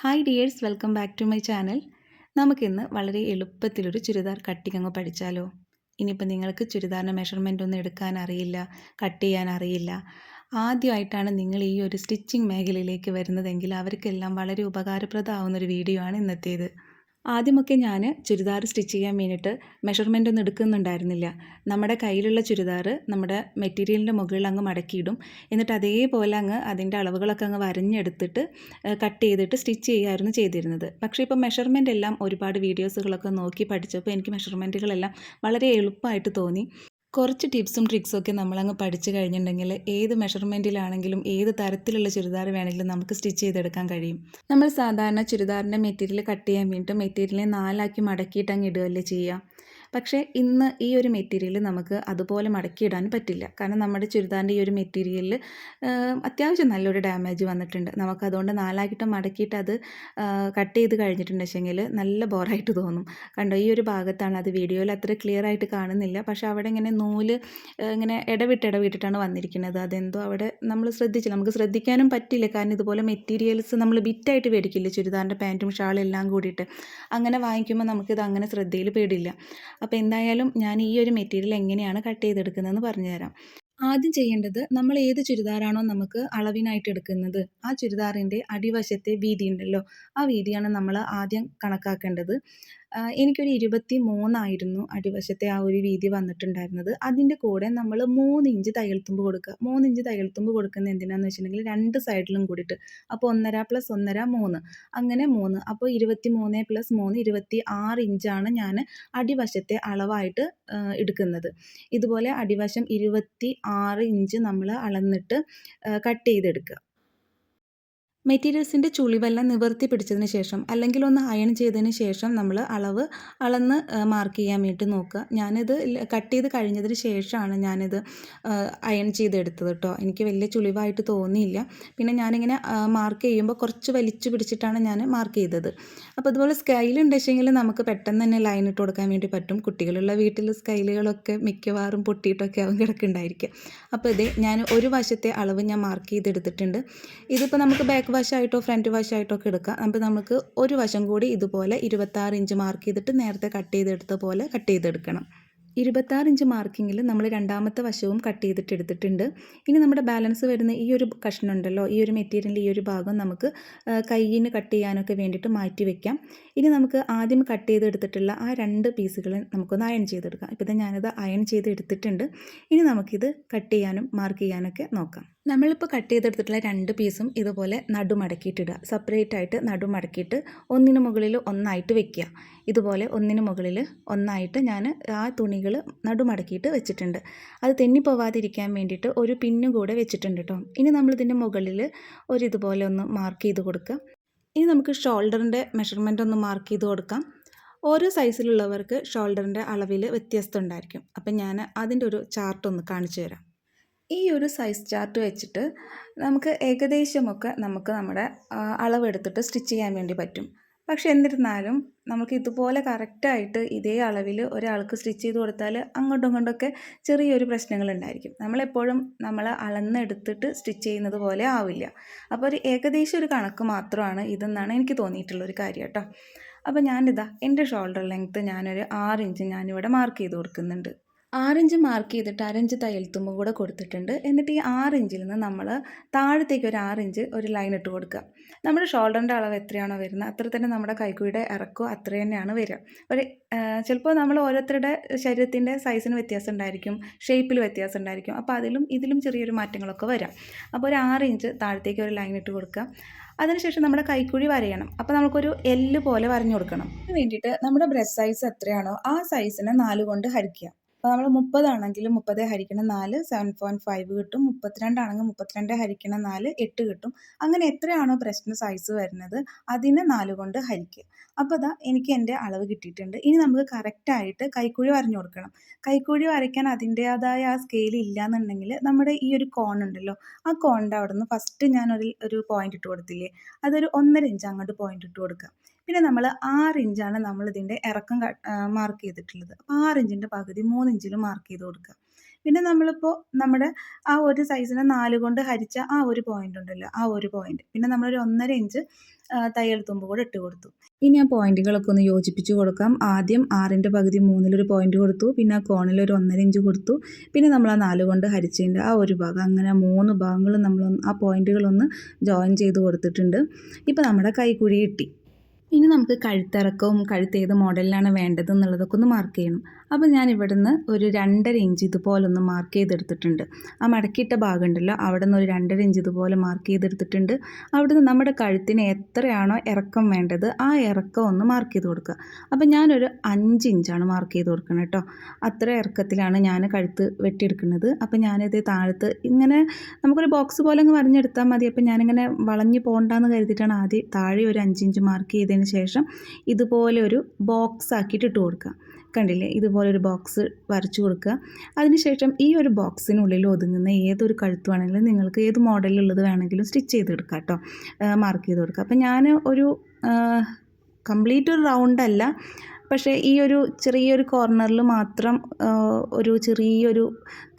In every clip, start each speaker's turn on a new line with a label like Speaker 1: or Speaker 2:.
Speaker 1: Hi dears, welcome back to my channel. നമുക്കിന്ന് വളരെ എളുപ്പത്തിലൊരു churidar cutting അങ്ങ് പഠിച്ചാലോ? ഇനിയിപ്പോൾ നിങ്ങൾക്ക് ചുരിദാറിൻ്റെ മെഷർമെൻ്റ് ഒന്നും എടുക്കാൻ അറിയില്ല, കട്ട് ചെയ്യാൻ അറിയില്ല, ആദ്യമായിട്ടാണ് നിങ്ങൾ ഈ ഒരു സ്റ്റിച്ചിങ് മേഖലയിലേക്ക് വരുന്നതെങ്കിൽ അവർക്കെല്ലാം വളരെ ഉപകാരപ്രദമാവുന്നൊരു വീഡിയോ ആണ് ഇന്നത്തേത്. ആദ്യമൊക്കെ ഞാൻ ചുരിദാർ സ്റ്റിച്ച് ചെയ്യാൻ വേണ്ടിയിട്ട് മെഷർമെൻ്റ് ഒന്നും എടുക്കുന്നുണ്ടായിരുന്നില്ല. നമ്മുടെ കയ്യിലുള്ള ചുരിദാർ നമ്മുടെ മെറ്റീരിയലിൻ്റെ മുകളിൽ അങ്ങ് മടക്കിയിടും. എന്നിട്ട് അതേപോലെ അങ്ങ് അതിൻ്റെ അളവുകളൊക്കെ അങ്ങ് വരഞ്ഞെടുത്തിട്ട് കട്ട് ചെയ്തിട്ട് സ്റ്റിച്ച് ചെയ്യുകയായിരുന്നു ചെയ്തിരുന്നത്. പക്ഷേ ഇപ്പോൾ മെഷർമെൻ്റ് എല്ലാം ഒരുപാട് വീഡിയോസുകളൊക്കെ നോക്കി പഠിച്ചപ്പോൾ എനിക്ക് മെഷർമെൻറ്റുകളെല്ലാം വളരെ എളുപ്പമായിട്ട് തോന്നി. കുറച്ച് ടിപ്സും ട്രിക്സും ഒക്കെ നമ്മളങ്ങ് പഠിച്ചു കഴിഞ്ഞിട്ടുണ്ടെങ്കിൽ ഏത് മെഷർമെൻറ്റിലാണെങ്കിലും ഏത് തരത്തിലുള്ള ചുരിദാർ വേണമെങ്കിലും നമുക്ക് സ്റ്റിച്ച് ചെയ്തെടുക്കാൻ കഴിയും. നമ്മൾ സാധാരണ ചുരിദാറിൻ്റെ മെറ്റീരിയൽ കട്ട് ചെയ്യാൻ വേണ്ടിയിട്ട് മെറ്റീരിയലിനെ നാലാക്കി മടക്കിയിട്ട് അങ്ങ് ഇടുകയല്ലേ ചെയ്യുക. പക്ഷേ ഇന്ന് ഈ ഒരു മെറ്റീരിയൽ നമുക്ക് അതുപോലെ മടക്കിയിടാൻ പറ്റില്ല. കാരണം നമ്മുടെ ചുരിദാറിൻ്റെ ഈ ഒരു മെറ്റീരിയലിൽ അത്യാവശ്യം നല്ലൊരു ഡാമേജ് വന്നിട്ടുണ്ട്. നമുക്കതുകൊണ്ട് നാലാക്കിയിട്ട് മടക്കിയിട്ട് അത് കട്ട് ചെയ്ത് കഴിഞ്ഞിട്ടുണ്ടെങ്കിൽ നല്ല ബോറായിട്ട് തോന്നും. കണ്ടോ, ഈ ഒരു ഭാഗത്താണ്, അത് വീഡിയോയിൽ അത്ര ക്ലിയർ ആയിട്ട് കാണുന്നില്ല, പക്ഷേ അവിടെ ഇങ്ങനെ നൂല് ഇങ്ങനെ ഇടവിട്ടിട്ടാണ് വന്നിരിക്കുന്നത്. അതെന്തോ അവിടെ നമ്മൾ ശ്രദ്ധിച്ചില്ല, നമുക്ക് ശ്രദ്ധിക്കാനും പറ്റില്ല. കാരണം ഇതുപോലെ മെറ്റീരിയൽസ് നമ്മൾ ബിറ്റായിട്ട് മേടിക്കില്ലേ, ചുരിദാറിൻ്റെ പാൻറ്റും ഷാളും എല്ലാം കൂടിയിട്ട് അങ്ങനെ വാങ്ങിക്കുമ്പോൾ നമുക്കിത് അങ്ങനെ ശ്രദ്ധയിൽ പെടില്ല. അപ്പോൾ എന്തായാലും ഞാൻ ഈ ഒരു മെറ്റീരിയൽ എങ്ങനെയാണ് കട്ട് ചെയ്തെടുക്കുന്നതെന്ന് പറഞ്ഞുതരാം. ആദ്യം ചെയ്യേണ്ടത്, നമ്മൾ ഏത് ചുരിദാറാണോ നമുക്ക് അളവിനായിട്ട് എടുക്കുന്നത് ആ ചുരിദാറിൻ്റെ അടിവശത്തെ വീതി ഉണ്ടല്ലോ, ആ വീതിയാണ് നമ്മൾ ആദ്യം കണക്കാക്കേണ്ടത്. എനിക്കൊരു 23 അടിവശത്തെ ആ ഒരു വീതി വന്നിട്ടുണ്ടായിരുന്നത്. അതിൻ്റെ കൂടെ നമ്മൾ 3 ഇഞ്ച് തയ്യൽ തുമ്പ് കൊടുക്കുക. 3 ഇഞ്ച് തയ്യൽ തുമ്പ് കൊടുക്കുന്നത് എന്തിനാണെന്ന് വെച്ചിട്ടുണ്ടെങ്കിൽ രണ്ട് സൈഡിലും കൂടിയിട്ട്. അപ്പോൾ 1.5 + 1.5 3, അങ്ങനെ 3, അപ്പോൾ 23 + 3 26 ഇഞ്ചാണ് ഞാൻ അടിവശത്തെ അളവായിട്ട് എടുക്കുന്നത്. ഇതുപോലെ അടിവശം 26 ഇഞ്ച് നമ്മൾ അളന്നിട്ട് കട്ട് ചെയ്തെടുക്കുക. മെറ്റീരിയൽസിൻ്റെ ചുളിവെല്ലാം നിവർത്തി പിടിച്ചതിന് ശേഷം അല്ലെങ്കിൽ ഒന്ന് അയൺ ചെയ്തതിന് ശേഷം നമ്മൾ അളവ് അളന്ന് മാർക്ക് ചെയ്യാൻ വേണ്ടി നോക്കുക. ഞാനിത് കട്ട് ചെയ്ത് കഴിഞ്ഞതിന് ശേഷമാണ് ഞാനിത് അയൺ ചെയ്തെടുത്തത് കേട്ടോ. എനിക്ക് വലിയ ചുളിവായിട്ട് തോന്നിയില്ല. പിന്നെ ഞാനിങ്ങനെ മാർക്ക് ചെയ്യുമ്പോൾ കുറച്ച് വലിച്ചു പിടിച്ചിട്ടാണ് ഞാൻ മാർക്ക് ചെയ്തത്. അപ്പോൾ ഇതുപോലെ സ്കെയിലുണ്ടെങ്കിൽ നമുക്ക് പെട്ടെന്ന് തന്നെ ലൈൻ ഇട്ട് കൊടുക്കാൻ വേണ്ടി പറ്റും. കുട്ടികളുള്ള വീട്ടിൽ സ്കെയിലുകളൊക്കെ മിക്കവാറും പൊട്ടിയിട്ടൊക്കെ ആവും കിടക്കുന്നുണ്ടായിരിക്കുക. അപ്പോൾ ഇതേ ഞാൻ ഒരു വശത്തെ അളവ് ഞാൻ മാർക്ക് ചെയ്തെടുത്തിട്ടുണ്ട്. ഇതിപ്പോൾ നമുക്ക് ബാക്ക് വശമായിട്ടോ ഫ്രണ്ട് വശമായിട്ടോ ഒക്കെ എടുക്കാം. അപ്പോൾ നമുക്ക് ഒരു വശം കൂടി ഇതുപോലെ 26 ഇഞ്ച് മാർക്ക് ചെയ്തിട്ട് നേരത്തെ കട്ട് ചെയ്തെടുത്ത പോലെ കട്ട് ചെയ്തെടുക്കണം. 26 ഇഞ്ച് മാർക്കിങ്ങിൽ നമ്മൾ രണ്ടാമത്തെ വശവും കട്ട് ചെയ്തിട്ട് എടുത്തിട്ടുണ്ട്. ഇനി നമ്മുടെ ബാലൻസ് വരുന്ന ഈ ഒരു കഷ്ണം ഉണ്ടല്ലോ, ഈ ഒരു മെറ്റീരിയലിൻ്റെ ഈ ഒരു ഭാഗം നമുക്ക് കയ്യിന് കട്ട് ചെയ്യാനൊക്കെ വേണ്ടിയിട്ട് മാറ്റി വെക്കാം. ഇനി നമുക്ക് ആദ്യം കട്ട് ചെയ്തെടുത്തിട്ടുള്ള ആ 2 പീസുകൾ നമുക്കൊന്ന് അയൺ ചെയ്തെടുക്കാം. ഇപ്പോൾ ഇത് ഞാനത് അയൺ ചെയ്ത് എടുത്തിട്ടുണ്ട്. ഇനി നമുക്കിത് കട്ട് ചെയ്യാനും മാർക്ക് ചെയ്യാനൊക്കെ നോക്കാം. നമ്മളിപ്പോൾ കട്ട് ചെയ്തെടുത്തിട്ടുള്ള 2 പീസും ഇതുപോലെ നടുമടക്കിയിട്ടിടുക. സെപ്പറേറ്റ് ആയിട്ട് നടുമടക്കിയിട്ട് ഒന്നിന് മുകളിൽ ഒന്നായിട്ട് വെക്കുക. ഇതുപോലെ ഒന്നിന് മുകളിൽ ഒന്നായിട്ട് ഞാൻ ആ തുണികൾ നടുമടക്കിയിട്ട് വെച്ചിട്ടുണ്ട്. അത് തെന്നിപ്പോവാതിരിക്കാൻ വേണ്ടിയിട്ട് ഒരു പിന്നും കൂടെ വെച്ചിട്ടുണ്ട് കേട്ടോ. ഇനി നമ്മളിതിൻ്റെ മുകളിൽ ഇതുപോലെ ഒന്ന് മാർക്ക് ചെയ്ത് കൊടുക്കുക. ഇനി നമുക്ക് ഷോൾഡറിൻ്റെ മെഷർമെൻ്റ് ഒന്ന് മാർക്ക് ചെയ്ത് കൊടുക്കാം. ഓരോ സൈസിലുള്ളവർക്ക് ഷോൾഡറിൻ്റെ അളവിൽ വ്യത്യസ്തം ഉണ്ടായിരിക്കും. അപ്പം ഞാൻ അതിൻ്റെ ഒരു ചാർട്ട് ഒന്ന് കാണിച്ചു തരാം. ഈ ഒരു സൈസ് ചാർട്ട് വെച്ചിട്ട് നമുക്ക് ഏകദേശമൊക്കെ നമ്മുടെ അളവെടുത്തിട്ട് സ്റ്റിച്ച് ചെയ്യാൻ വേണ്ടി പറ്റും. പക്ഷെ എന്നിരുന്നാലും നമുക്ക് ഇതുപോലെ കറക്റ്റായിട്ട് ഇതേ അളവിൽ ഒരാൾക്ക് സ്റ്റിച്ച് ചെയ്ത് കൊടുത്താൽ അങ്ങോട്ടും ഇങ്ങോട്ടൊക്കെ ചെറിയൊരു പ്രശ്നങ്ങളുണ്ടായിരിക്കും. നമ്മളെപ്പോഴും നമ്മൾ അളന്നെടുത്തിട്ട് സ്റ്റിച്ച് ചെയ്യുന്നത് പോലെ ആവില്ല. അപ്പോൾ ഏകദേശം ഒരു കണക്ക് മാത്രമാണ് ഇതെന്നാണ് എനിക്ക് തോന്നിയിട്ടുള്ളൊരു കാര്യം കേട്ടോ. അപ്പോൾ ഞാനിതാ എൻ്റെ ഷോൾഡർ ലെങ്ത്ത് ഞാനൊരു 6 ഇഞ്ച് ഞാനിവിടെ മാർക്ക് ചെയ്ത് കൊടുക്കുന്നുണ്ട്. 6 ഇഞ്ച് മാർക്ക് ചെയ്തിട്ട് 1/2 ഇഞ്ച് തയ്യൽ തുമ്പ് കൂടെ കൊടുത്തിട്ടുണ്ട്. എന്നിട്ട് ഈ 6 ഇഞ്ചിൽ നിന്ന് നമ്മൾ താഴത്തേക്ക് ഒരു 6 ഇഞ്ച് ഒരു ലൈൻ ഇട്ട് കൊടുക്കുക. നമ്മുടെ ഷോൾഡറിൻ്റെ അളവ് എത്രയാണോ വരുന്നത് അത്ര തന്നെ നമ്മുടെ കൈക്കുഴിയുടെ ഇറക്കവും അത്ര തന്നെയാണ് വരിക. ചിലപ്പോൾ നമ്മൾ ഓരോരുത്തരുടെ ശരീരത്തിൻ്റെ സൈസിന് വ്യത്യാസം ഉണ്ടായിരിക്കും, ഷേപ്പിൽ വ്യത്യാസം ഉണ്ടായിരിക്കും. അപ്പോൾ ഇതിലും ചെറിയൊരു മാറ്റങ്ങളൊക്കെ വരാം. അപ്പോൾ ഒരു 6 ഇഞ്ച് താഴത്തേക്ക് ഒരു ലൈൻ ഇട്ട് കൊടുക്കുക. അതിനുശേഷം നമ്മുടെ കൈക്കുഴി വരയണം. അപ്പോൾ നമുക്കൊരു എല്ല് പോലെ വരഞ്ഞു കൊടുക്കണം. അതിന് വേണ്ടിയിട്ട് നമ്മുടെ ബ്രസ്റ്റ് സൈസ് എത്രയാണോ ആ സൈസിനെ 4 കൊണ്ട് ഹരിക്കുക. അപ്പോൾ നമ്മൾ 30 ആണെങ്കിൽ 30 ഹരിക്കണം 4 7.5 കിട്ടും. 32 ആണെങ്കിൽ 32 ഹരിക്കണം 4 8 കിട്ടും. അങ്ങനെ എത്രയാണോ ബ്രസ്റ്റിന് സൈസ് വരുന്നത് അതിനെ 4 കൊണ്ട് ഹരിക്കുക. അപ്പോൾ എനിക്ക് എൻ്റെ അളവ് കിട്ടിയിട്ടുണ്ട്. ഇനി നമുക്ക് കറക്റ്റായിട്ട് കൈക്കുഴി വരഞ്ഞു കൊടുക്കണം. കൈക്കുഴി വരയ്ക്കാൻ അതിൻ്റേതായ ആ സ്കെയിൽ ഇല്ല എന്നുണ്ടെങ്കിൽ നമ്മുടെ ഈ ഒരു കോൺ ഉണ്ടല്ലോ, ആ കോണിൻ്റെ അവിടെ നിന്ന് ഫസ്റ്റ് ഞാൻ ഒരു പോയിന്റ് ഇട്ട് കൊടുത്തില്ലേ, അതൊരു 1.5 ഇഞ്ച് അങ്ങോട്ട് പോയിന്റ് ഇട്ട് കൊടുക്കുക. പിന്നെ നമ്മൾ 6 ഇഞ്ചാണ് നമ്മളിതിൻ്റെ ഇറക്കം മാർക്ക് ചെയ്തിട്ടുള്ളത്. അപ്പോൾ 6 ഇഞ്ചിൻ്റെ പകുതി 3 ഇഞ്ചിൽ മാർക്ക് ചെയ്ത് കൊടുക്കുക. പിന്നെ നമ്മളിപ്പോൾ നമ്മുടെ ആ ഒരു സൈസിനെ 4 കൊണ്ട് ഹരിച്ച ആ ഒരു പോയിന്റ് ഉണ്ടല്ലോ, ആ ഒരു പോയിന്റ്. പിന്നെ നമ്മളൊരു 1.5 ഇഞ്ച് തയ്യൽ തുമ്പ് കൂടെ ഇട്ട് കൊടുത്തു. ഇനി ആ പോയിന്റുകളൊക്കെ ഒന്ന് യോജിപ്പിച്ച് കൊടുക്കാം. ആദ്യം 6ൻ്റെ പകുതി 3-ലൊരു പോയിന്റ് കൊടുത്തു. പിന്നെ ആ കോണിലൊരു 1.5 ഇഞ്ച് കൊടുത്തു. പിന്നെ നമ്മൾ ആ 4 കൊണ്ട് ഹരിച്ചതിൻ്റെ ആ ഒരു ഭാഗം, അങ്ങനെ 3 ഭാഗങ്ങളും നമ്മൾ ആ പോയിന്റുകളൊന്ന് ജോയിൻ ചെയ്ത് കൊടുത്തിട്ടുണ്ട്. ഇപ്പോൾ നമ്മുടെ കൈക്കുഴി കിട്ടി. ഇനി നമുക്ക് കഴുത്തിറക്കവും കഴുത്ത് ഏത് മോഡലിലാണ് വേണ്ടത് എന്നുള്ളതൊക്കെ ഒന്ന് മാർക്ക് ചെയ്യണം. അപ്പോൾ ഞാൻ ഇവിടുന്ന് ഒരു 2.5 ഇഞ്ച് ഇതുപോലൊന്ന് മാർക്ക് ചെയ്തെടുത്തിട്ടുണ്ട്. ആ മടക്കിയിട്ട ഭാഗം ഉണ്ടല്ലോ, അവിടെ നിന്ന് ഒരു 2.5 ഇഞ്ച് ഇതുപോലെ മാർക്ക് ചെയ്തെടുത്തിട്ടുണ്ട്. അവിടുന്ന് നമ്മുടെ കഴുത്തിന് എത്രയാണോ ഇറക്കം വേണ്ടത് ആ ഇറക്കം ഒന്ന് മാർക്ക് ചെയ്ത് കൊടുക്കുക. അപ്പോൾ ഞാനൊരു 5 ഇഞ്ചാണ് മാർക്ക് ചെയ്ത് കൊടുക്കണം കേട്ടോ. അത്ര ഇറക്കത്തിലാണ് ഞാൻ കഴുത്ത് വെട്ടിയെടുക്കുന്നത്. അപ്പോൾ ഞാനിത് താഴത്ത് ഇങ്ങനെ നമുക്കൊരു ബോക്സ് പോലെ അങ്ങ് വരഞ്ഞെടുത്താൽ മതി. അപ്പോൾ ഞാനിങ്ങനെ വളഞ്ഞു പോകണ്ടെന്ന് കരുതിയിട്ടാണ് ആദ്യം താഴെ ഒരു 5 ഇഞ്ച് മാർക്ക് ചെയ്തതിന് ശേഷം ഇതുപോലെ ഒരു ബോക്സ് ആക്കിയിട്ട് ഇട്ട് കൊടുക്കുക. കണ്ടില്ലേ, ഇതുപോലെ ഒരു ബോക്സ് വരച്ചു കൊടുക്കുക. അതിനുശേഷം ഈ ഒരു ബോക്സിനുള്ളിൽ ഒതുങ്ങുന്ന ഏതൊരു കഴുത്ത് വേണമെങ്കിലും നിങ്ങൾക്ക് ഏത് മോഡലിലുള്ളത് വേണമെങ്കിലും സ്റ്റിച്ച് ചെയ്തെടുക്കാം കേട്ടോ, മാർക്ക് ചെയ്ത് കൊടുക്കുക. അപ്പം ഞാൻ ഒരു കംപ്ലീറ്റ് ഒരു റൗണ്ടല്ല, പക്ഷേ ഈ ഒരു ചെറിയൊരു കോർണറിൽ മാത്രം ഒരു ചെറിയൊരു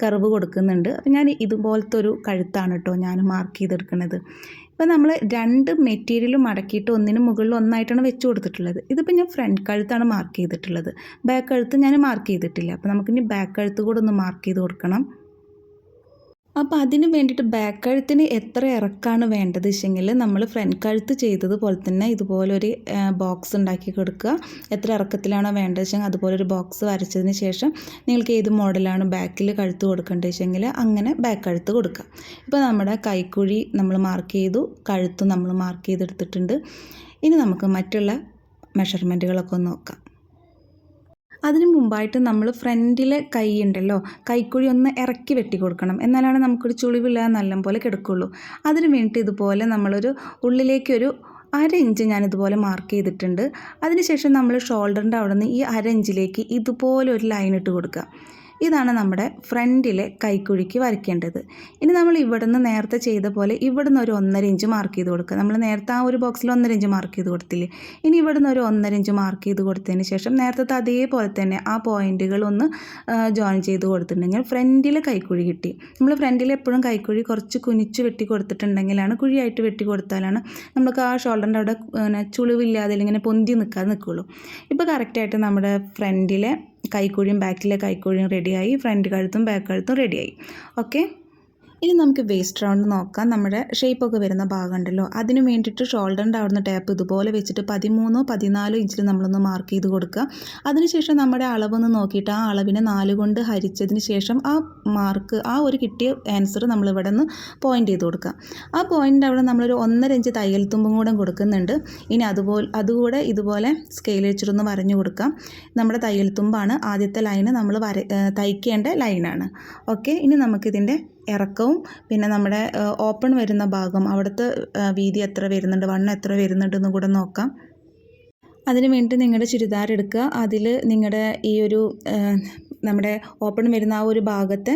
Speaker 1: കർവ് കൊടുക്കുന്നുണ്ട്. അപ്പം ഞാൻ ഇതുപോലത്തെ ഒരു കഴുത്താണ് കേട്ടോ ഞാൻ മാർക്ക് ചെയ്തെടുക്കുന്നത്. ഇപ്പോൾ നമ്മൾ 2 മെറ്റീരിയലും മടക്കിയിട്ട് ഒന്നിന് മുകളിൽ ഒന്നായിട്ടാണ് വെച്ച് കൊടുത്തിട്ടുള്ളത്. ഇതിപ്പോൾ ഞാൻ ഫ്രണ്ട് കഴുത്താണ് മാർക്ക് ചെയ്തിട്ടുള്ളത്, ബാക്ക് കഴുത്ത് ഞാൻ മാർക്ക് ചെയ്തിട്ടില്ല. അപ്പോൾ നമുക്കിനി ബാക്ക് കഴുത്ത് കൂടെ ഒന്ന് മാർക്ക് ചെയ്ത് കൊടുക്കണം. അപ്പോൾ അതിന് വേണ്ടിയിട്ട് ബാക്ക് കഴുത്തിന് എത്ര ഇറക്കമാണ് വേണ്ടത് വെച്ചെങ്കിൽ നമ്മൾ ഫ്രണ്ട് കഴുത്ത് ചെയ്തതുപോലെ തന്നെ ഇതുപോലൊരു ബോക്സ് ഉണ്ടാക്കി കൊടുക്കുക. എത്ര ഇറക്കത്തിലാണോ വേണ്ടത് വെച്ചെങ്കിൽ അതുപോലൊരു ബോക്സ് വരച്ചതിന് ശേഷം നിങ്ങൾക്ക് ഏത് മോഡലാണ് ബാക്കിൽ കഴുത്ത് കൊടുക്കേണ്ടത് വെച്ചെങ്കിൽ അങ്ങനെ ബാക്ക് കഴുത്ത് കൊടുക്കുക. ഇപ്പോൾ നമ്മുടെ കൈക്കുഴി നമ്മൾ മാർക്ക് ചെയ്തു, കഴുത്ത് നമ്മൾ മാർക്ക് ചെയ്തെടുത്തിട്ടുണ്ട്. ഇനി നമുക്ക് മറ്റുള്ള മെഷർമെൻറ്റുകളൊക്കെ ഒന്ന് നോക്കാം. അതിന് മുമ്പായിട്ട് നമ്മൾ ഫ്രണ്ടിലെ കൈ ഉണ്ടല്ലോ, കൈക്കുഴി ഒന്ന് ഇറക്കി വെട്ടി കൊടുക്കണം. എന്നാലാണ് നമുക്കൊരു ചുളിവില്ലാതെ നല്ലപോലെ കിടക്കുള്ളൂ. അതിന് വേണ്ടി ഇതുപോലെ നമ്മളൊരു ഉള്ളിലേക്കൊരു 1/2 ഇഞ്ച് ഞാനിതുപോലെ മാർക്ക് ചെയ്തിട്ടുണ്ട്. അതിനുശേഷം നമ്മൾ ഷോൾഡറിൻ്റെ അവിടെ നിന്ന് ഈ 1/2 ഇഞ്ചിലേക്ക് ഇതുപോലെ ഒരു ലൈൻ ഇട്ട് കൊടുക്കുക. ഇതാണ് നമ്മുടെ ഫ്രണ്ടിലെ കൈക്കുഴിക്ക് വരയ്ക്കേണ്ടത്. ഇനി നമ്മൾ ഇവിടെ നിന്ന് നേരത്തെ ചെയ്ത പോലെ ഇവിടെ നിന്ന് ഒരു 1.5 ഇഞ്ച് മാർക്ക് ചെയ്ത് കൊടുക്കുക. നമ്മൾ നേരത്തെ ആ ഒരു ബോക്സിൽ 1.5 ഇഞ്ച് മാർക്ക് ചെയ്ത് കൊടുത്തില്ലേ, ഇനി ഇവിടെ നിന്ന് ഒരു 1.5 ഇഞ്ച് മാർക്ക് ചെയ്ത് കൊടുത്തതിന് ശേഷം നേരത്തെ അതേപോലെ തന്നെ ആ പോയിന്റുകളൊന്ന് ജോയിൻ ചെയ്ത് കൊടുത്തിട്ടുണ്ടെങ്കിൽ ഫ്രണ്ടിലെ കൈക്കുഴി കിട്ടി. നമ്മൾ ഫ്രണ്ടിൽ എപ്പോഴും കൈക്കുഴി കുറച്ച് കുനിച്ച് വെട്ടി കൊടുത്തിട്ടുണ്ടെങ്കിലാണ്, കുഴിയായിട്ട് വെട്ടി കൊടുത്താലാണ് നമുക്ക് ആ ഷോൾഡറിൻ്റെ അവിടെ ചുളിവില്ലാതെ ഇങ്ങനെ പൊന്തി നിൽക്കാതെ നിൽക്കുകയുള്ളൂ. ഇപ്പോൾ കറക്റ്റായിട്ട് നമ്മുടെ ഫ്രണ്ടിലെ കൈക്കുഴിയും ബാക്കിലെ കൈക്കുഴിയും റെഡിയായി, ഫ്രണ്ട് കഴുത്തും ബാക്ക് കഴുത്തും റെഡിയായി. ഓക്കെ, ഇനി നമുക്ക് വേസ്റ്റ് റൗണ്ട് നോക്കാം. നമ്മുടെ ഷേപ്പൊക്കെ വരുന്ന ഭാഗം ഉണ്ടല്ലോ, അതിന് വേണ്ടിയിട്ട് ഷോൾഡറിൻ്റെ അവിടുന്ന് ടാപ്പ് ഇതുപോലെ വെച്ചിട്ട് 13-14 ഇഞ്ചിൽ നമ്മളൊന്ന് മാർക്ക് ചെയ്ത് കൊടുക്കുക. അതിനുശേഷം നമ്മുടെ അളവൊന്ന് നോക്കിയിട്ട് ആ അളവിനെ 4 കൊണ്ട് ഹരിച്ചതിന് ശേഷം ആ മാർക്ക്, ആ ഒരു കിട്ടിയ ആൻസർ നമ്മളിവിടെ നിന്ന് പോയിൻ്റ് ചെയ്ത് കൊടുക്കുക. ആ പോയിൻ്റ് അവിടെ നമ്മളൊരു 1.5 ഇഞ്ച് തയ്യൽ തുമ്പും കൂടെ കൊടുക്കുന്നുണ്ട്. ഇനി അതുകൂടെ ഇതുപോലെ സ്കെയിൽ വെച്ചിട്ടൊന്ന് വരഞ്ഞു കൊടുക്കാം. നമ്മുടെ തയ്യൽ തുമ്പാണ് ആദ്യത്തെ ലൈന്, നമ്മൾ തയ്ക്കേണ്ട ലൈനാണ്. ഓക്കെ, ഇനി നമുക്കിതിൻ്റെ ഇറക്കവും പിന്നെ നമ്മുടെ ഓപ്പൺ വരുന്ന ഭാഗം അവിടുത്തെ വീതി എത്ര വരുന്നുണ്ട്, വണ്ണം എത്ര വരുന്നുണ്ടെന്ന് കൂടെ നോക്കാം. അതിന് വേണ്ടി നിങ്ങളുടെ ചുരിദാർ എടുക്കുക. അതിൽ നിങ്ങളുടെ ഈ ഒരു നമ്മുടെ ഓപ്പൺ വരുന്ന ആ ഒരു ഭാഗത്തെ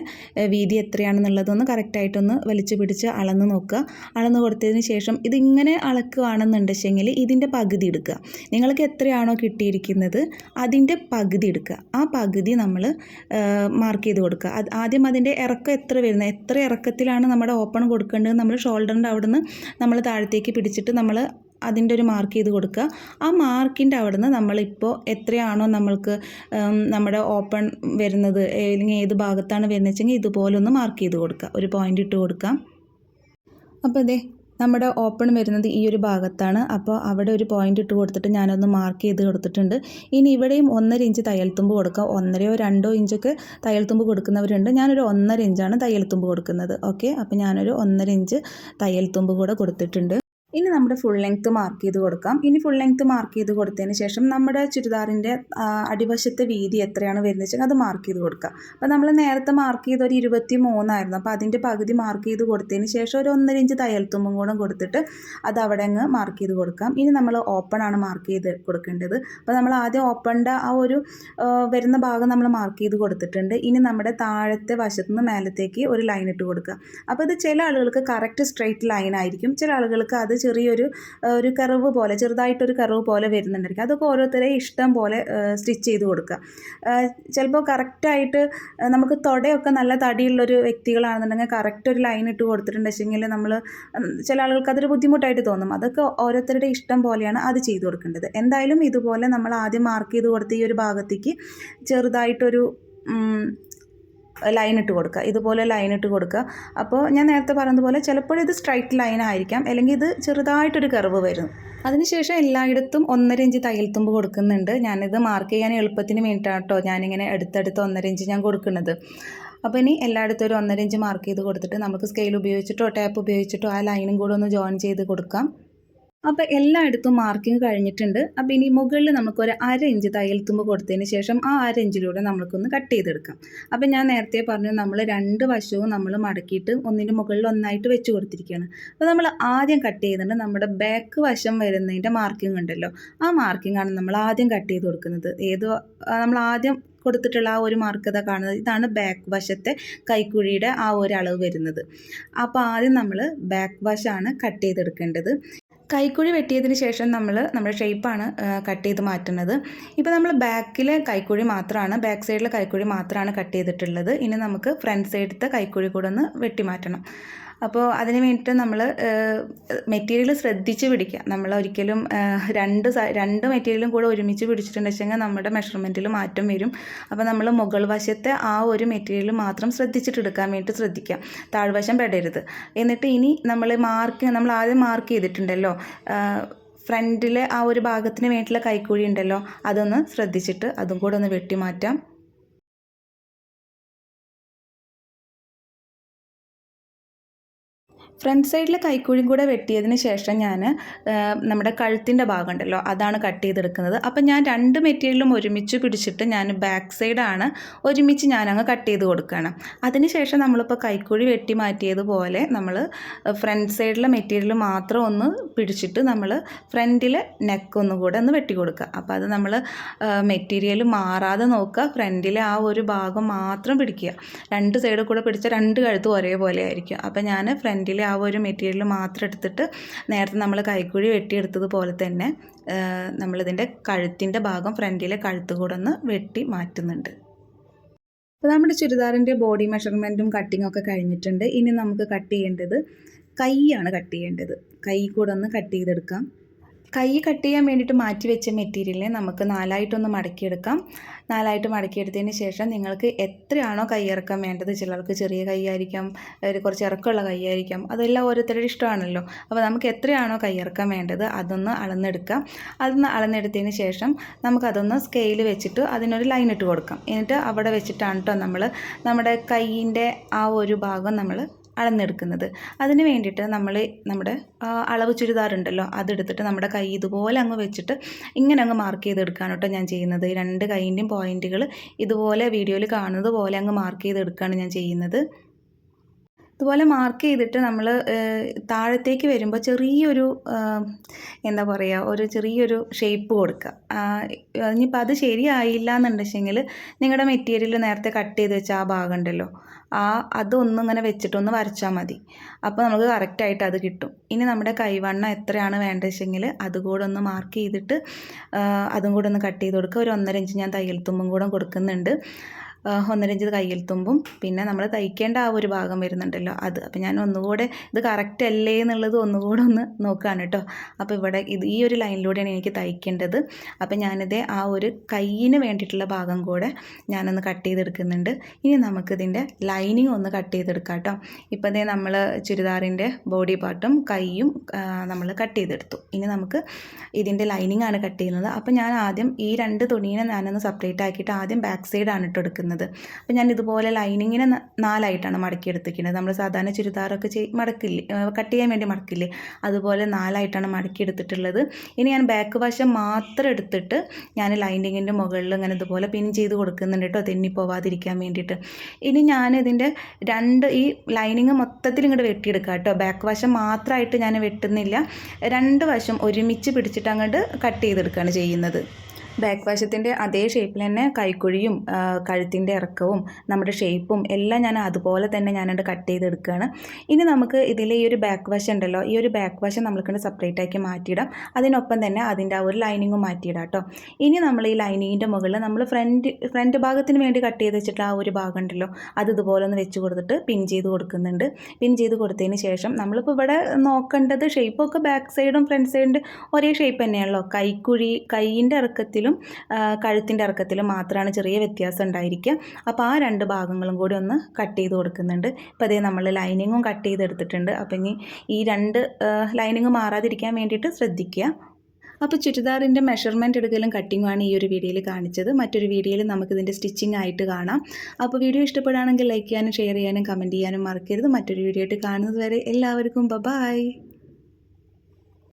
Speaker 1: വീതി എത്രയാണെന്നുള്ളതൊന്ന് കറക്റ്റായിട്ടൊന്ന് വലിച്ചു പിടിച്ച് അളന്ന് നോക്കുക. അളന്ന് കൊടുത്തതിന് ശേഷം ഇതിങ്ങനെ അളക്കുകയാണെന്നുണ്ടെങ്കിൽ ഇതിൻ്റെ പകുതി എടുക്കുക. നിങ്ങൾക്ക് എത്രയാണോ കിട്ടിയിരിക്കുന്നത് അതിൻ്റെ പകുതി എടുക്കുക. ആ പകുതി നമ്മൾ മാർക്ക് ചെയ്ത് കൊടുക്കുക. ആദ്യം അതിൻ്റെ ഇറക്കം എത്ര വരുന്നത്, എത്ര ഇറക്കത്തിലാണ് നമ്മുടെ ഓപ്പൺ കൊടുക്കേണ്ടത് നമ്മൾ ഷോൾഡറിൻ്റെ അവിടെ നിന്ന് നമ്മൾ താഴത്തേക്ക് പിടിച്ചിട്ട് നമ്മൾ അതിൻ്റെ ഒരു മാർക്ക് ചെയ്ത് കൊടുക്കുക. ആ മാർക്കിൻ്റെ അവിടെ നിന്ന് നമ്മളിപ്പോൾ എത്രയാണോ നമ്മൾക്ക് നമ്മുടെ ഓപ്പൺ വരുന്നത്, അല്ലെങ്കിൽ ഏത് ഭാഗത്താണ് വരുന്നത് വെച്ചെങ്കിൽ ഇതുപോലെ ഒന്ന് മാർക്ക് ചെയ്ത് കൊടുക്കുക, ഒരു പോയിൻ്റ് ഇട്ട് കൊടുക്കാം. അപ്പോൾ ഇതേ നമ്മുടെ ഓപ്പൺ വരുന്നത് ഈ ഒരു ഭാഗത്താണ്. അപ്പോൾ അവിടെ ഒരു പോയിൻ്റ് ഇട്ട് കൊടുത്തിട്ട് ഞാനൊന്ന് മാർക്ക് ചെയ്ത് കൊടുത്തിട്ടുണ്ട്. ഇനി ഇവിടെയും 1.5 ഇഞ്ച് തയ്യൽ തുമ്പ് കൊടുക്കുക. 1.5-2 ഇഞ്ചൊക്കെ തയ്യൽ തുമ്പ് കൊടുക്കുന്നവരുണ്ട്. ഞാനൊരു 1.5 ഇഞ്ചാണ് തയ്യൽ തുമ്പ് കൊടുക്കുന്നത്. ഓക്കെ, അപ്പോൾ ഞാനൊരു 1.5 ഇഞ്ച് തയ്യൽ തുമ്പ് കൂടെ കൊടുത്തിട്ടുണ്ട്. ഇനി നമ്മുടെ ഫുൾ ലെങ്ത്ത് മാർക്ക് ചെയ്ത് കൊടുക്കാം. ഇനി ഫുൾ ലെങ്ത്ത് മാർക്ക് ചെയ്ത് കൊടുത്തതിന് ശേഷം നമ്മുടെ ചുരിദാറിൻ്റെ അടിവശത്തെ വീതി എത്രയാണ് വരുന്നത് വെച്ചാൽ അത് മാർക്ക് ചെയ്ത് കൊടുക്കുക. അപ്പോൾ നമ്മൾ നേരത്തെ മാർക്ക് ചെയ്ത് ഒരു 23 ആയിരുന്നു. അപ്പോൾ അതിൻ്റെ പകുതി മാർക്ക് ചെയ്ത് കൊടുത്തതിന് ശേഷം ഒരു 1.5 ഇഞ്ച് തയ്യൽ തുമ്പും കൂടെ കൊടുത്തിട്ട് അത് അവിടെ അങ്ങ് മാർക്ക് ചെയ്ത് കൊടുക്കാം. ഇനി നമ്മൾ ഓപ്പൺ ആണ് മാർക്ക് ചെയ്ത് കൊടുക്കേണ്ടത്. അപ്പോൾ നമ്മൾ ആദ്യം ഓപ്പണിൻ്റെ ആ ഒരു വരുന്ന ഭാഗം നമ്മൾ മാർക്ക് ചെയ്ത് കൊടുത്തിട്ടുണ്ട്. ഇനി നമ്മുടെ താഴത്തെ വശത്ത് നിന്ന് മേലത്തേക്ക് ഒരു ലൈൻ ഇട്ട് കൊടുക്കുക. അപ്പോൾ ഇത് ചില ആളുകൾക്ക് കറക്റ്റ് സ്ട്രെയിറ്റ് ലൈൻ ആയിരിക്കും, ചില ആളുകൾക്ക് അത് ചെറിയൊരു ഒരു കർവ് പോലെ ചെറുതായിട്ടൊരു കർവ് പോലെ വരുന്നുണ്ടായിരിക്കും. അതൊക്കെ ഓരോരുത്തരെ ഇഷ്ടം പോലെ സ്റ്റിച്ച് ചെയ്ത് കൊടുക്കുക. ചിലപ്പോൾ കറക്റ്റായിട്ട് നമുക്ക് തുടയൊക്കെ നല്ല തടിയുള്ളൊരു വ്യക്തികളാണെന്നുണ്ടെങ്കിൽ കറക്റ്റ് ഒരു ലൈൻ ഇട്ട് കൊടുത്തിട്ടുണ്ടെങ്കിൽ നമ്മൾ ചില ആളുകൾക്ക് അതൊരു ബുദ്ധിമുട്ടായിട്ട് തോന്നും. അതൊക്കെ ഓരോരുത്തരുടെ ഇഷ്ടം പോലെയാണ് അത് ചെയ്ത് കൊടുക്കേണ്ടത്. എന്തായാലും ഇതുപോലെ നമ്മൾ ആദ്യം മാർക്ക് ചെയ്ത് കൊടുത്ത ഈ ഒരു ഭാഗത്തേക്ക് ചെറുതായിട്ടൊരു ലൈൻ ഇട്ട് കൊടുക്കുക. ഇതുപോലെ ലൈൻ ഇട്ട് കൊടുക്കുക. അപ്പോൾ ഞാൻ നേരത്തെ പറഞ്ഞതുപോലെ ചിലപ്പോൾ ഇത് സ്ട്രൈറ്റ് ലൈൻ ആയിരിക്കാം, അല്ലെങ്കിൽ ഇത് ചെറുതായിട്ടൊരു കർവ് വരും. അതിനുശേഷം എല്ലായിടത്തും 1.5 ഇഞ്ച് തയ്യൽ തുമ്പ് കൊടുക്കുന്നുണ്ട്. ഞാനിത് മാർക്ക് ചെയ്യാൻ എളുപ്പത്തിന് വേണ്ടിയിട്ടാണ് കേട്ടോ ഞാനിങ്ങനെ അടുത്തടുത്ത് 1.5 ഇഞ്ച് ഞാൻ കൊടുക്കുന്നത്. അപ്പോൾ ഇനി എല്ലായിടത്തും ഒരു 1.5 ഇഞ്ച് മാർക്ക് ചെയ്ത് കൊടുത്തിട്ട് നമുക്ക് സ്കെയിൽ ഉപയോഗിച്ചിട്ടോ ടാപ്പ് ഉപയോഗിച്ചിട്ടോ ആ ലൈനും കൂടെ ഒന്ന് ജോയിൻ ചെയ്ത് കൊടുക്കാം. അപ്പോൾ എല്ലായിടത്തും മാർക്കിങ് കഴിഞ്ഞിട്ടുണ്ട്. അപ്പോൾ ഇനി മുകളിൽ നമുക്കൊരു 1/2 ഇഞ്ച് തയ്യൽ തുമ്പ് കൊടുത്തതിന് ശേഷം ആ 1/2 ഇഞ്ചിലൂടെ നമുക്കൊന്ന് കട്ട് ചെയ്തെടുക്കാം. അപ്പോൾ ഞാൻ നേരത്തെ പറഞ്ഞു നമ്മൾ 2 വശവും നമ്മൾ മടക്കിയിട്ട് ഒന്നിൻ്റെ മുകളിൽ ഒന്നായിട്ട് വെച്ച് കൊടുത്തിരിക്കുകയാണ്. അപ്പോൾ നമ്മൾ ആദ്യം കട്ട് ചെയ്യുന്നുണ്ട് നമ്മുടെ ബാക്ക് വശം വരുന്നതിൻ്റെ മാർക്കിംഗ് ഉണ്ടല്ലോ, ആ മാർക്കിംഗ് ആണ് നമ്മൾ ആദ്യം കട്ട് ചെയ്ത് കൊടുക്കുന്നത്. നമ്മൾ ആദ്യം കൊടുത്തിട്ടുള്ള ആ ഒരു മാർക്ക് ഇതാ കാണുന്നത്, ഇതാണ് ബാക്ക് വശത്തെ കൈക്കുഴിയുടെ ആ ഒരു അളവ് വരുന്നത്. അപ്പോൾ ആദ്യം നമ്മൾ ബാക്ക് വശമാണ് കട്ട് ചെയ്തെടുക്കേണ്ടത്. കൈക്കുഴി വെട്ടിയതിന് ശേഷം നമ്മുടെ ഷേപ്പാണ് കട്ട് ചെയ്ത് മാറ്റുന്നത്. ഇപ്പോൾ നമ്മൾ ബാക്കിലെ കൈക്കുഴി മാത്രമാണ്, ബാക്ക് സൈഡിലെ കൈക്കുഴി മാത്രമാണ് കട്ട് ചെയ്തിട്ടുള്ളത്. ഇനി നമുക്ക് ഫ്രണ്ട് സൈഡത്തെ കൈക്കുഴി കൂടെ ഒന്ന് വെട്ടി മാറ്റണം. അപ്പോൾ അതിന് വേണ്ടിയിട്ട് നമ്മൾ മെറ്റീരിയൽ ശ്രദ്ധിച്ച് പിടിക്കുക. നമ്മൾ ഒരിക്കലും രണ്ട് മെറ്റീരിയലും കൂടെ ഒരുമിച്ച് പിടിച്ചിട്ടുണ്ടെങ്കിൽ നമ്മുടെ മെഷർമെൻറ്റിൽ മാറ്റം വരും. അപ്പോൾ നമ്മൾ മുകൾ വശത്തെ ആ ഒരു മെറ്റീരിയൽ മാത്രം ശ്രദ്ധിച്ചിട്ടെടുക്കാൻ വേണ്ടി ശ്രദ്ധിക്കുക, താഴ്വശം പെടരുത്. എന്നിട്ട് ഇനി നമ്മൾ ആദ്യം മാർക്ക് ചെയ്തിട്ടുണ്ടല്ലോ ഫ്രണ്ടിലെ ആ ഒരു ഭാഗത്തിന് വേണ്ടിയിട്ടുള്ള കൈക്കുഴി ഉണ്ടല്ലോ, അതൊന്ന് ശ്രദ്ധിച്ചിട്ട് അതും കൂടെ ഒന്ന് വെട്ടി മാറ്റാം. ഫ്രണ്ട് സൈഡിലെ കൈക്കുഴിയും കൂടെ വെട്ടിയതിന് ശേഷം ഞാൻ നമ്മുടെ കഴുത്തിൻ്റെ ഭാഗം ഉണ്ടല്ലോ അതാണ് കട്ട് ചെയ്തെടുക്കുന്നത്. അപ്പം ഞാൻ 2 മെറ്റീരിയലും ഒരുമിച്ച് പിടിച്ചിട്ട് ഞാൻ ബാക്ക് സൈഡാണ് ഒരുമിച്ച് ഞാനങ്ങ് കട്ട് ചെയ്ത് കൊടുക്കുകയാണ്. അതിനുശേഷം നമ്മളിപ്പോൾ കൈക്കുഴി വെട്ടി മാറ്റിയതുപോലെ നമ്മൾ ഫ്രണ്ട് സൈഡിലെ മെറ്റീരിയൽ മാത്രം ഒന്ന് പിടിച്ചിട്ട് നമ്മൾ ഫ്രണ്ടിൽ നെക്ക് ഒന്നുകൂടെ ഒന്ന് വെട്ടി കൊടുക്കുക. അപ്പോൾ അത് നമ്മൾ മെറ്റീരിയൽ മാറാതെ നോക്കുക, ഫ്രണ്ടിലെ ആ ഒരു ഭാഗം മാത്രം പിടിക്കുക. 2 സൈഡിൽ കൂടെ പിടിച്ച 2 കഴുത്തും ഒരേപോലെ ആയിരിക്കും. അപ്പോൾ ഞാൻ ഫ്രണ്ടിലെ ആ ഒരു മെറ്റീരിയൽ മാത്രം എടുത്തിട്ട് നേരത്തെ നമ്മൾ കൈക്കുഴി വെട്ടിയെടുത്തതുപോലെ തന്നെ നമ്മളിതിൻ്റെ കഴുത്തിൻ്റെ ഭാഗം ഫ്രണ്ടിലെ കഴുത്ത് കൂടെ ഒന്ന് വെട്ടി മാറ്റുന്നുണ്ട്. അപ്പോൾ നമ്മുടെ ചുരിദാറിൻ്റെ ബോഡി മെഷർമെൻറ്റും കട്ടിങ്ങും ഒക്കെ കഴിഞ്ഞിട്ടുണ്ട്. ഇനി നമുക്ക് കട്ട് ചെയ്യേണ്ടത് കൈയാണ് കട്ട് ചെയ്യേണ്ടത്. കൈ കൂടെ ഒന്ന് കട്ട് ചെയ്തെടുക്കാം. കൈ കട്ട് ചെയ്യാൻ വേണ്ടിയിട്ട് മാറ്റി വെച്ച മെറ്റീരിയലിനെ നമുക്ക് 4ആയിട്ടൊന്ന് മടക്കിയെടുക്കാം. 4ആയിട്ട് മടക്കിയെടുത്തതിന് ശേഷം നിങ്ങൾക്ക് എത്രയാണോ കൈയിറക്കം വേണ്ടത്, ചിലർക്ക് ചെറിയ കൈയായിരിക്കാം, കുറച്ച് ഇറക്കമുള്ള കൈയായിരിക്കാം, അതെല്ലാം ഓരോരുത്തരുടെ ഇഷ്ടമാണല്ലോ. അപ്പോൾ നമുക്ക് എത്രയാണോ കൈയിറക്കം വേണ്ടത് അതൊന്ന് അളന്നെടുക്കാം. അതൊന്ന് അളന്നെടുത്തതിന് ശേഷം നമുക്കതൊന്ന് സ്കെയിൽ വെച്ചിട്ട് അതിനൊരു ലൈൻ ഇട്ട് കൊടുക്കാം. എന്നിട്ട് അവിടെ വെച്ചിട്ടാണ് കേട്ടോ നമ്മുടെ കൈയിൻ്റെ ആ ഒരു ഭാഗം നമ്മൾ അളന്നെടുക്കുന്നത്. അതിന് വേണ്ടിയിട്ട് നമ്മുടെ അളവ് ചുരിദാറുണ്ടല്ലോ അതെടുത്തിട്ട് നമ്മുടെ കൈ ഇതുപോലെ അങ്ങ് വെച്ചിട്ട് ഇങ്ങനെ അങ്ങ് മാർക്ക് ചെയ്തെടുക്കുകയാണ് കേട്ടോ ഞാൻ ചെയ്യുന്നത്. 2 കൈയിൻ്റെയും പോയിൻറ്റുകൾ ഇതുപോലെ വീഡിയോയിൽ കാണുന്നത് പോലെ അങ്ങ് മാർക്ക് ചെയ്തെടുക്കുകയാണ് ഞാൻ ചെയ്യുന്നത്. ഇതുപോലെ മാർക്ക് ചെയ്തിട്ട് നമ്മൾ താഴത്തേക്ക് വരുമ്പോൾ ചെറിയൊരു എന്താ പറയുക, ഒരു ചെറിയൊരു ഷേപ്പ് കൊടുക്കുക. ഇനിയിപ്പോൾ അത് ശരിയായില്ല എന്നുണ്ടെങ്കിൽ നിങ്ങളുടെ മെറ്റീരിയൽ നേരത്തെ കട്ട് ചെയ്ത് വെച്ച ആ ഭാഗം ഉണ്ടല്ലോ അതൊന്നും ഇങ്ങനെ വെച്ചിട്ടൊന്ന് വരച്ചാൽ മതി. അപ്പോൾ നമുക്ക് കറക്റ്റായിട്ട് അത് കിട്ടും. ഇനി നമ്മുടെ കൈവണ്ണം എത്രയാണ് വേണ്ടതെങ്കിൽ അതുകൂടെ ഒന്ന് മാർക്ക് ചെയ്തിട്ട് അതും കൂടെ ഒന്ന് കട്ട് ചെയ്ത് കൊടുക്കുക. ഒരു 1.5 ഇഞ്ച് ഞാൻ തയ്യൽ തുമ്പും കൂടെ കൊടുക്കുന്നുണ്ട്. 1.5 ഇഞ്ച് തയ്യൽ തുമ്പും പിന്നെ നമ്മൾ തയ്ക്കേണ്ട ആ ഒരു ഭാഗം വരുന്നുണ്ടല്ലോ അത്. അപ്പോൾ ഞാൻ ഒന്നുകൂടെ ഇത് കറക്റ്റ് അല്ലേ എന്നുള്ളത് ഒന്നുകൂടെ ഒന്ന് നോക്കുകയാണ് കേട്ടോ. അപ്പോൾ ഇവിടെ ഈ ഒരു ലൈനിലൂടെയാണ് എനിക്ക് തയ്ക്കേണ്ടത്. അപ്പോൾ ഞാനിത് ആ ഒരു കൈയിന് വേണ്ടിയിട്ടുള്ള ഭാഗം കൂടെ ഞാനൊന്ന് കട്ട് ചെയ്തെടുക്കുന്നുണ്ട്. ഇനി നമുക്കിതിൻ്റെ ലൈനിങ് ഒന്ന് കട്ട് ചെയ്തെടുക്കാം കേട്ടോ. ഇപ്പോൾ ഇതേ നമ്മൾ ചുരിദാറിൻ്റെ ബോഡി പാർട്ടും കൈയും നമ്മൾ കട്ട് ചെയ്തെടുത്തു. ഇനി നമുക്ക് ഇതിൻ്റെ ലൈനിങ് ആണ് കട്ട് ചെയ്യുന്നത്. അപ്പോൾ ഞാൻ ആദ്യം ഈ 2 തുണീനെ ഞാനൊന്ന് സെപ്പറേറ്റ് ആക്കിയിട്ട് ആദ്യം ബാക്ക് സൈഡാണ് ഇട്ട് എടുക്കുന്നത്. അപ്പോൾ ഞാൻ ഇതുപോലെ ലൈനിങ്ങിനെ 4ആയിട്ടാണ് മടക്കിയെടുത്തിരിക്കുന്നത്. നമ്മൾ സാധാരണ ചുരിദാറൊക്കെ മടക്കില്ലേ, കട്ട് ചെയ്യാൻ വേണ്ടി മടക്കില്ലേ, അതുപോലെ 4ആയിട്ടാണ് മടക്കിയെടുത്തിട്ടുള്ളത്. ഇനി ഞാൻ ബാക്ക് വശം മാത്രം എടുത്തിട്ട് ഞാൻ ലൈനിങ്ങിൻ്റെ മുകളിൽ ഇങ്ങനെ ഇതുപോലെ പിൻ ചെയ്ത് കൊടുക്കുന്നുണ്ട് കേട്ടോ, തെന്നിപ്പോവാതിരിക്കാൻ വേണ്ടിയിട്ട്. ഇനി ഞാനിതിൻ്റെ ഈ ലൈനിങ് മൊത്തത്തിൽ ഇങ്ങോട്ട് വെട്ടിയെടുക്കാം കേട്ടോ. ബാക്ക് വശം മാത്രമായിട്ട് ഞാൻ വെട്ടുന്നില്ല, 2 വശം ഒരുമിച്ച് പിടിച്ചിട്ട് അങ്ങോട്ട് കട്ട് ചെയ്തെടുക്കുകയാണ് ചെയ്യുന്നത്. ബാക്ക് വശത്തിൻ്റെ അതേ ഷേപ്പിൽ തന്നെ കൈക്കുഴിയും കഴുത്തിൻ്റെ ഇറക്കവും നമ്മുടെ ഷേപ്പും എല്ലാം ഞാൻ അതുപോലെ തന്നെ ഞാനത് കട്ട് ചെയ്തെടുക്കുകയാണ്. ഇനി നമുക്ക് ഇതിലെ ഈ ഒരു ബാക്ക് വശം ഉണ്ടല്ലോ, ഈ ഒരു ബാക്ക് വശം നമ്മൾക്കൊണ്ട് സെപ്പറേറ്റ് ആക്കി മാറ്റിയിടാം. അതിനൊപ്പം തന്നെ അതിൻ്റെ ആ ഒരു ലൈനിങ്ങും മാറ്റിയിടാം കേട്ടോ. ഇനി നമ്മൾ ഈ ലൈനിങ്ങിൻ്റെ മുകളിൽ നമ്മൾ ഫ്രണ്ട് ഭാഗത്തിന് വേണ്ടി കട്ട് ചെയ്ത് വെച്ചിട്ട് ആ ഒരു ഭാഗം ഉണ്ടല്ലോ, അത് ഇതുപോലെ ഒന്ന് വെച്ച് കൊടുത്തിട്ട് പിൻ ചെയ്ത് കൊടുക്കുന്നുണ്ട്. പിൻ ചെയ്ത് കൊടുത്തതിന് ശേഷം നമ്മളിപ്പോൾ ഇവിടെ നോക്കേണ്ടത് ഷേപ്പൊക്കെ ബാക്ക് സൈഡും ഫ്രണ്ട് സൈഡിൻ്റെ ഒരേ ഷേപ്പ് തന്നെയാണല്ലോ. കൈയിൻ്റെ ഇറക്കത്തിലും കഴുത്തിൻ്റെ ഇറക്കത്തിലും മാത്രമാണ് ചെറിയ വ്യത്യാസം ഉണ്ടായിരിക്കുക. അപ്പോൾ ആ 2 ഭാഗങ്ങളും കൂടി ഒന്ന് കട്ട് ചെയ്ത് കൊടുക്കുന്നുണ്ട്. ഇപ്പോൾ അതേ നമ്മൾ ലൈനിങ്ങും കട്ട് ചെയ്തെടുത്തിട്ടുണ്ട്. അപ്പോൾ ഇനി ഈ 2 ലൈനിങ് മാറാതിരിക്കാൻ വേണ്ടിയിട്ട് ശ്രദ്ധിക്കുക. അപ്പോൾ ചുരിദാറിൻ്റെ മെഷർമെൻറ്റ് എടുക്കലും കട്ടിങ്ങുമാണ് ഈ ഒരു വീഡിയോയിൽ കാണിച്ചത്. മറ്റൊരു വീഡിയോയിൽ നമുക്കിതിൻ്റെ സ്റ്റിച്ചിങ് ആയിട്ട് കാണാം. അപ്പോൾ വീഡിയോ ഇഷ്ടപ്പെടുകയാണെങ്കിൽ ലൈക്ക് ചെയ്യാനും ഷെയർ ചെയ്യാനും കമൻറ്റ് ചെയ്യാനും മറക്കരുത്. മറ്റൊരു വീഡിയോ ആയിട്ട് കാണുന്നത് വരെ എല്ലാവർക്കും ബൈ.